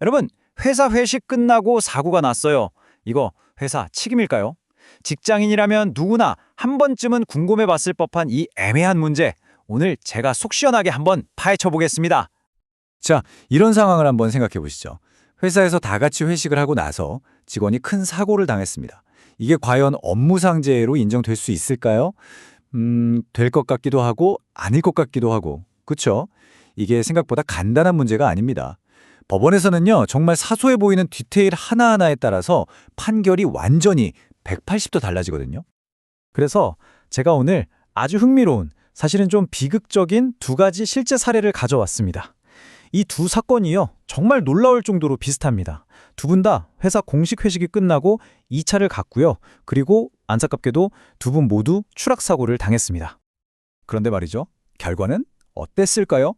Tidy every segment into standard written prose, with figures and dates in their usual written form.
여러분, 회사 회식 끝나고 사고가 났어요. 이거 회사 책임일까요? 직장인이라면 누구나 한 번쯤은 궁금해 봤을 법한 이 애매한 문제. 오늘 제가 속 시원하게 한번 파헤쳐 보겠습니다. 자, 이런 상황을 한번 생각해 보시죠. 회사에서 다 같이 회식을 하고 나서 직원이 큰 사고를 당했습니다. 이게 과연 업무상재해로 인정될 수 있을까요? 될 것 같기도 하고 아닐 것 같기도 하고. 그렇죠? 이게 생각보다 간단한 문제가 아닙니다. 법원에서는요, 정말 사소해 보이는 디테일 하나하나에 따라서 판결이 완전히 180도 달라지거든요. 그래서 제가 오늘 아주 흥미로운, 사실은 좀 비극적인 두 가지 실제 사례를 가져왔습니다. 이 두 사건이요, 정말 놀라울 정도로 비슷합니다. 두 분 다 회사 공식 회식이 끝나고 2차를 갔고요. 그리고 안타깝게도 두 분 모두 추락사고를 당했습니다. 그런데 말이죠. 결과는 어땠을까요?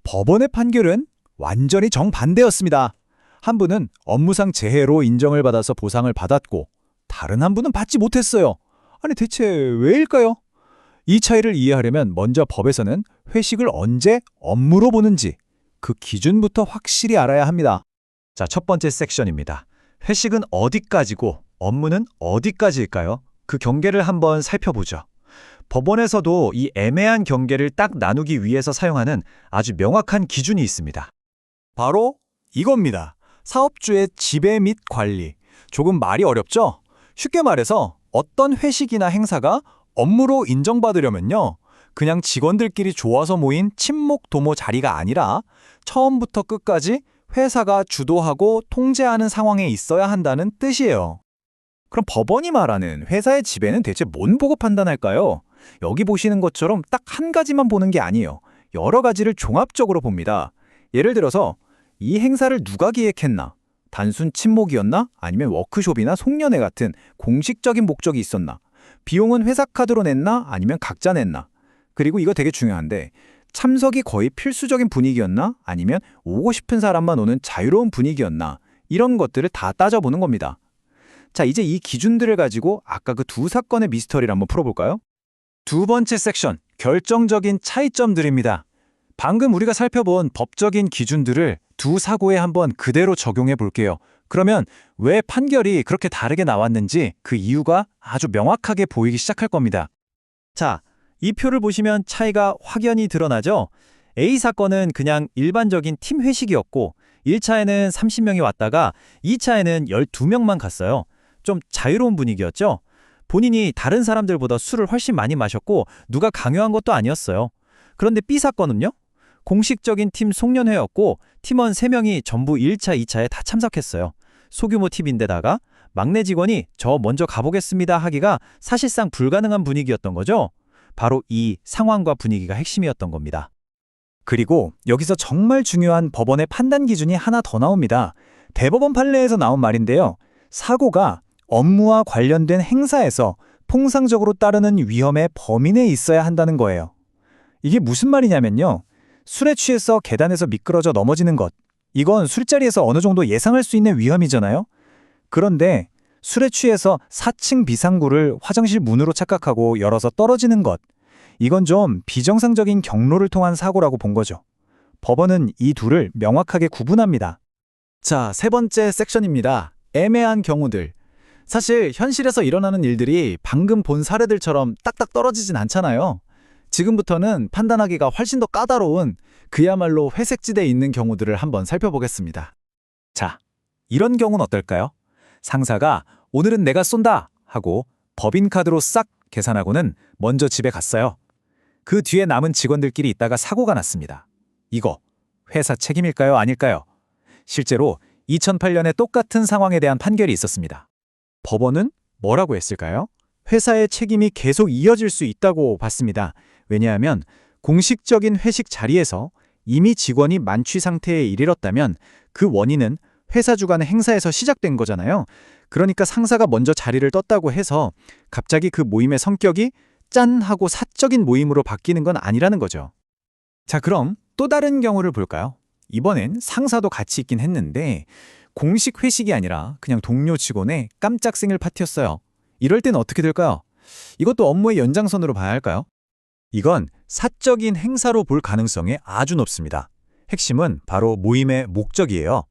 법원의 판결은 완전히 정반대였습니다. 한 분은 업무상 재해로 인정을 받아서 보상을 받았고 다른 한 분은 받지 못했어요. 아니 대체 왜일까요? 이 차이를 이해하려면 먼저 법에서는 회식을 언제 업무로 보는지 그 기준부터 확실히 알아야 합니다. 자, 첫 번째 섹션입니다. 회식은 어디까지고 업무는 어디까지일까요? 그 경계를 한번 살펴보죠. 법원에서도 이 애매한 경계를 딱 나누기 위해서 사용하는 아주 명확한 기준이 있습니다. 바로 이겁니다. 사업주의 지배 및 관리. 조금 말이 어렵죠? 쉽게 말해서 어떤 회식이나 행사가 업무로 인정받으려면요, 그냥 직원들끼리 좋아서 모인 친목 도모 자리가 아니라 처음부터 끝까지 회사가 주도하고 통제하는 상황에 있어야 한다는 뜻이에요. 그럼 법원이 말하는 회사의 지배는 대체 뭔 보고 판단할까요? 여기 보시는 것처럼 딱 한 가지만 보는 게 아니에요. 여러 가지를 종합적으로 봅니다. 예를 들어서 이 행사를 누가 기획했나? 단순 친목이었나? 아니면 워크숍이나 송년회 같은 공식적인 목적이 있었나? 비용은 회사 카드로 냈나? 아니면 각자 냈나? 그리고 이거 되게 중요한데 참석이 거의 필수적인 분위기였나? 아니면 오고 싶은 사람만 오는 자유로운 분위기였나? 이런 것들을 다 따져보는 겁니다. 자, 이제 이 기준들을 가지고 아까 그 두 사건의 미스터리를 한번 풀어볼까요? 두 번째 섹션, 결정적인 차이점들입니다. 방금 우리가 살펴본 법적인 기준들을 두 사고에 한번 그대로 적용해 볼게요. 그러면 왜 판결이 그렇게 다르게 나왔는지 그 이유가 아주 명확하게 보이기 시작할 겁니다. 자, 이 표를 보시면 차이가 확연히 드러나죠? A 사건은 그냥 일반적인 팀 회식이었고 1차에는 30명이 왔다가 2차에는 12명만 갔어요. 좀 자유로운 분위기였죠? 본인이 다른 사람들보다 술을 훨씬 많이 마셨고 누가 강요한 것도 아니었어요. 그런데 B 사건은요? 공식적인 팀 송년회였고 팀원 3명이 전부 1차, 2차에 다 참석했어요. 소규모 팀인데다가 막내 직원이 저 먼저 가보겠습니다 하기가 사실상 불가능한 분위기였던 거죠. 바로 이 상황과 분위기가 핵심이었던 겁니다. 그리고 여기서 정말 중요한 법원의 판단 기준이 하나 더 나옵니다. 대법원 판례에서 나온 말인데요. 사고가 업무와 관련된 행사에서 통상적으로 따르는 위험의 범위 내에 있어야 한다는 거예요. 이게 무슨 말이냐면요. 술에 취해서 계단에서 미끄러져 넘어지는 것. 이건 술자리에서 어느 정도 예상할 수 있는 위험이잖아요. 그런데 술에 취해서 4층 비상구를 화장실 문으로 착각하고 열어서 떨어지는 것. 이건 좀 비정상적인 경로를 통한 사고라고 본 거죠. 법원은 이 둘을 명확하게 구분합니다. 자, 세 번째 섹션입니다. 애매한 경우들. 사실 현실에서 일어나는 일들이 방금 본 사례들처럼 딱딱 떨어지진 않잖아요. 지금부터는 판단하기가 훨씬 더 까다로운 그야말로 회색지대에 있는 경우들을 한번 살펴보겠습니다. 자, 이런 경우는 어떨까요? 상사가 오늘은 내가 쏜다 하고 법인카드로 싹 계산하고는 먼저 집에 갔어요. 그 뒤에 남은 직원들끼리 있다가 사고가 났습니다. 이거 회사 책임일까요? 아닐까요? 실제로 2008년에 똑같은 상황에 대한 판결이 있었습니다. 법원은 뭐라고 했을까요? 회사의 책임이 계속 이어질 수 있다고 봤습니다. 왜냐하면 공식적인 회식 자리에서 이미 직원이 만취 상태에 이르렀다면 그 원인은 회사 주관의 행사에서 시작된 거잖아요. 그러니까 상사가 먼저 자리를 떴다고 해서 갑자기 그 모임의 성격이 짠 하고 사적인 모임으로 바뀌는 건 아니라는 거죠. 자, 그럼 또 다른 경우를 볼까요? 이번엔 상사도 같이 있긴 했는데 공식 회식이 아니라 그냥 동료 직원의 깜짝 생일 파티였어요. 이럴 땐 어떻게 될까요? 이것도 업무의 연장선으로 봐야 할까요? 이건 사적인 행사로 볼 가능성이 아주 높습니다. 핵심은 바로 모임의 목적이에요.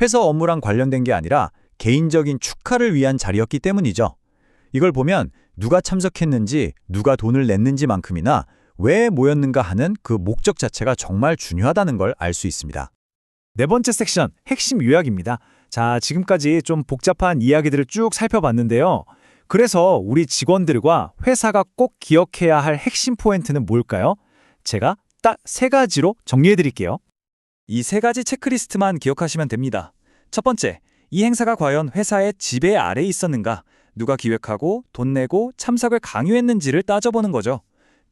회사 업무랑 관련된 게 아니라 개인적인 축하를 위한 자리였기 때문이죠. 이걸 보면 누가 참석했는지, 누가 돈을 냈는지만큼이나 왜 모였는가 하는 그 목적 자체가 정말 중요하다는 걸 알 수 있습니다. 네 번째 섹션, 핵심 요약입니다. 자, 지금까지 좀 복잡한 이야기들을 쭉 살펴봤는데요. 그래서 우리 직원들과 회사가 꼭 기억해야 할 핵심 포인트는 뭘까요? 제가 딱 3가지로 정리해드릴게요. 이 3가지 체크리스트만 기억하시면 됩니다. 첫 번째, 이 행사가 과연 회사의 지배 아래에 있었는가? 누가 기획하고 돈 내고 참석을 강요했는지를 따져보는 거죠.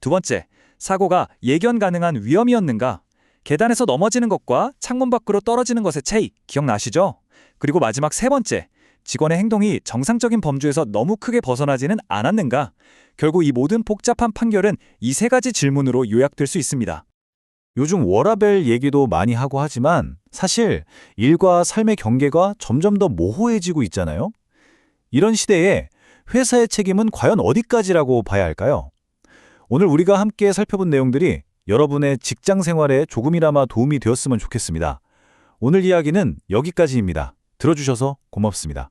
두 번째, 사고가 예견 가능한 위험이었는가? 계단에서 넘어지는 것과 창문 밖으로 떨어지는 것의 차이 기억나시죠? 그리고 마지막 3번째, 직원의 행동이 정상적인 범주에서 너무 크게 벗어나지는 않았는가? 결국 이 모든 복잡한 판결은 이 3가지 질문으로 요약될 수 있습니다. 요즘 워라밸 얘기도 많이 하고 하지만 사실 일과 삶의 경계가 점점 더 모호해지고 있잖아요. 이런 시대에 회사의 책임은 과연 어디까지라고 봐야 할까요? 오늘 우리가 함께 살펴본 내용들이 여러분의 직장 생활에 조금이나마 도움이 되었으면 좋겠습니다. 오늘 이야기는 여기까지입니다. 들어주셔서 고맙습니다.